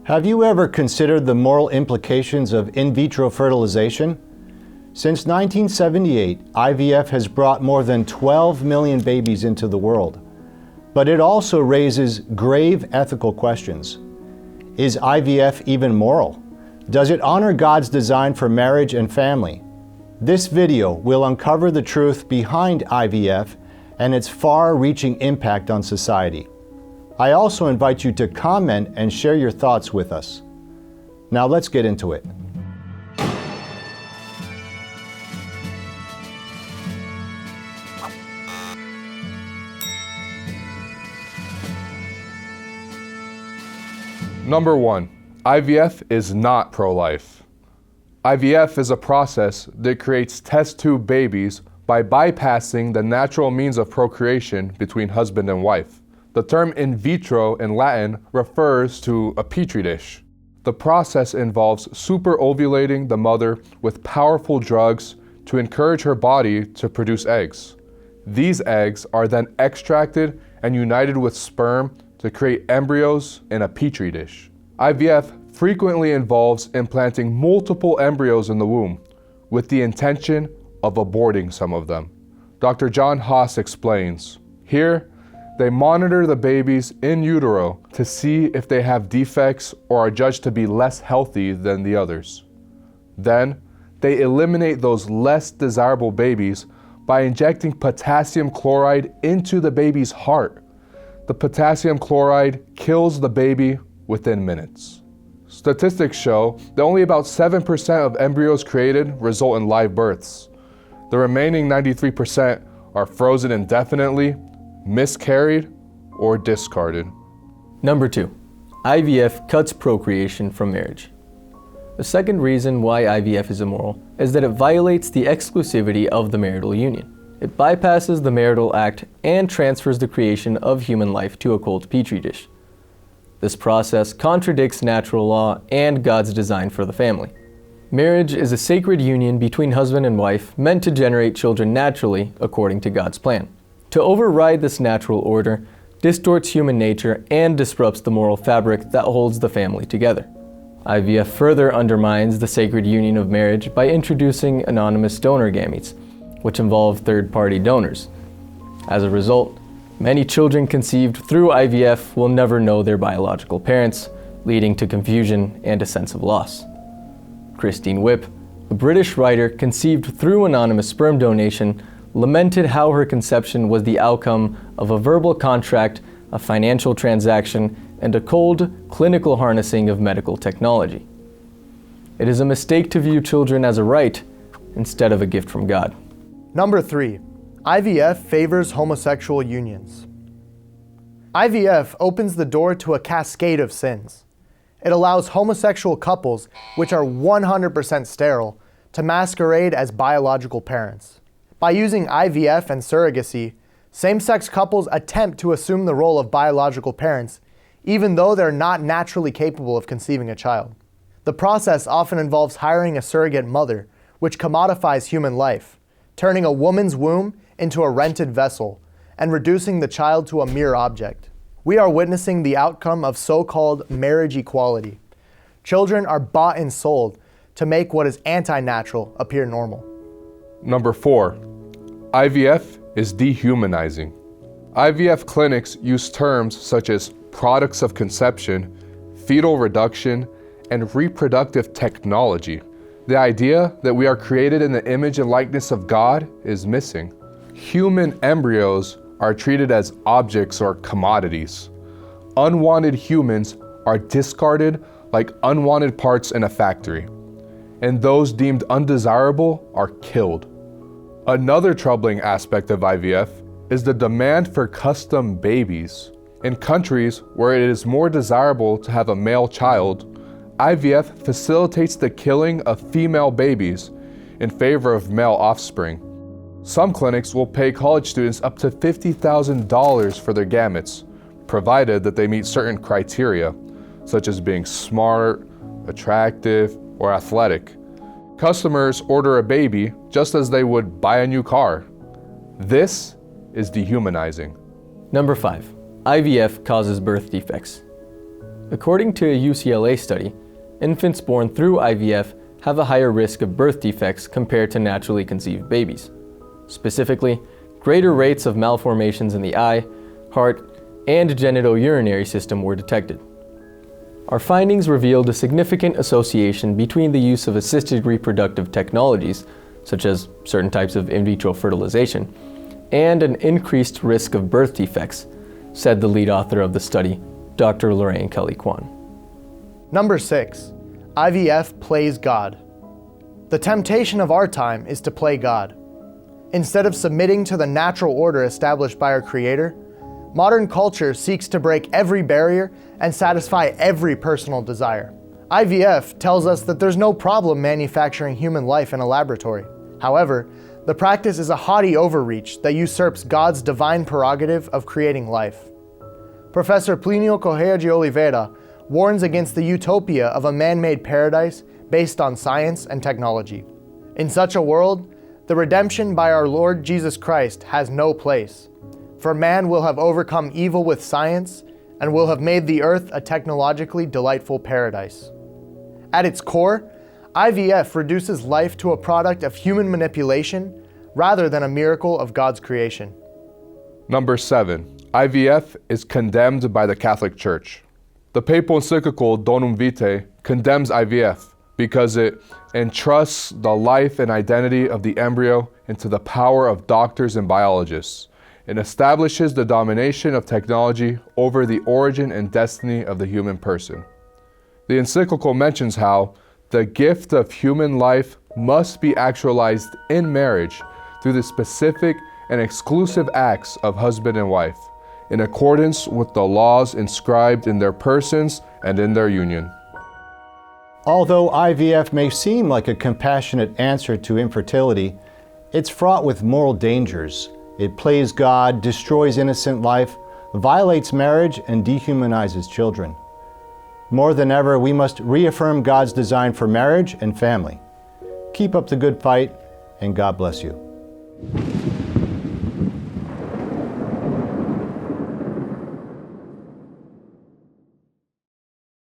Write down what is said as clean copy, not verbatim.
Have you ever considered the moral implications of in vitro fertilization? Since 1978, IVF has brought more than 12 million babies into the world. But it also raises grave ethical questions. Is IVF even moral? Does it honor God's design for marriage and family? This video will uncover the truth behind IVF and its far-reaching impact on society. I also invite you to comment and share your thoughts with us. Now let's get into it. Number 1, IVF is not pro-life. IVF is a process that creates test tube babies by bypassing the natural means of procreation between husband and wife. The term in vitro in Latin refers to a Petri dish. The process involves superovulating the mother with powerful drugs to encourage her body to produce eggs. These eggs are then extracted and united with sperm to create embryos in a Petri dish. IVF frequently involves implanting multiple embryos in the womb with the intention of aborting some of them. Dr. John Haas explains, "Here, they monitor the babies in utero to see if they have defects or are judged to be less healthy than the others. Then, they eliminate those less desirable babies by injecting potassium chloride into the baby's heart. The potassium chloride kills the baby within minutes." Statistics show that only about 7% of embryos created result in live births. The remaining 93% are frozen indefinitely, miscarried, or discarded. Number 2, IVF cuts procreation from marriage. The second reason why IVF is immoral is that it violates the exclusivity of the marital union. It bypasses the marital act and transfers the creation of human life to a cold petri dish. This process contradicts natural law and God's design for the family. Marriage is a sacred union between husband and wife meant to generate children naturally according to God's plan. To override this natural order distorts human nature and disrupts the moral fabric that holds the family together. IVF further undermines the sacred union of marriage by introducing anonymous donor gametes, which involve third-party donors. As a result, many children conceived through IVF will never know their biological parents, leading to confusion and a sense of loss. Christine Whip, a British writer conceived through anonymous sperm donation, lamented how her conception was the outcome of a verbal contract, a financial transaction, and a cold, clinical harnessing of medical technology. It is a mistake to view children as a right instead of a gift from God. Number 3, IVF favors homosexual unions. IVF opens the door to a cascade of sins. It allows homosexual couples, which are 100% sterile, to masquerade as biological parents. By using IVF and surrogacy, same-sex couples attempt to assume the role of biological parents, even though they're not naturally capable of conceiving a child. The process often involves hiring a surrogate mother, which commodifies human life, turning a woman's womb into a rented vessel, and reducing the child to a mere object. We are witnessing the outcome of so-called marriage equality. Children are bought and sold to make what is anti-natural appear normal. Number 4, IVF is dehumanizing. IVF clinics use terms such as products of conception, fetal reduction, and reproductive technology. The idea that we are created in the image and likeness of God is missing. Human embryos are treated as objects or commodities. Unwanted humans are discarded like unwanted parts in a factory, and those deemed undesirable are killed. Another troubling aspect of IVF is the demand for custom babies. In countries where it is more desirable to have a male child, IVF facilitates the killing of female babies in favor of male offspring. Some clinics will pay college students up to $50,000 for their gametes, provided that they meet certain criteria, such as being smart, attractive, or athletic. Customers order a baby just as they would buy a new car. This is dehumanizing. Number 5, IVF causes birth defects. According to a UCLA study, infants born through IVF have a higher risk of birth defects compared to naturally conceived babies. Specifically, greater rates of malformations in the eye, heart, and genitourinary system were detected. Our findings revealed a significant association between the use of assisted reproductive technologies, such as certain types of in vitro fertilization, and an increased risk of birth defects, said the lead author of the study, Dr. Lorraine Kelly-Kwan. Number 6. IVF plays God. The temptation of our time is to play God. Instead of submitting to the natural order established by our Creator, modern culture seeks to break every barrier and satisfy every personal desire. IVF tells us that there's no problem manufacturing human life in a laboratory. However, the practice is a haughty overreach that usurps God's divine prerogative of creating life. Professor Plinio Correa de Oliveira warns against the utopia of a man-made paradise based on science and technology. In such a world, the redemption by our Lord Jesus Christ has no place. For man will have overcome evil with science and will have made the earth a technologically delightful paradise. At its core, IVF reduces life to a product of human manipulation rather than a miracle of God's creation. Number 7. IVF is condemned by the Catholic Church. The papal encyclical Donum Vitae condemns IVF because it entrusts the life and identity of the embryo into the power of doctors and biologists, and establishes the domination of technology over the origin and destiny of the human person. The encyclical mentions how the gift of human life must be actualized in marriage through the specific and exclusive acts of husband and wife, in accordance with the laws inscribed in their persons and in their union. Although IVF may seem like a compassionate answer to infertility, it's fraught with moral dangers. It plays God, destroys innocent life, violates marriage, and dehumanizes children. More than ever, we must reaffirm God's design for marriage and family. Keep up the good fight, and God bless you.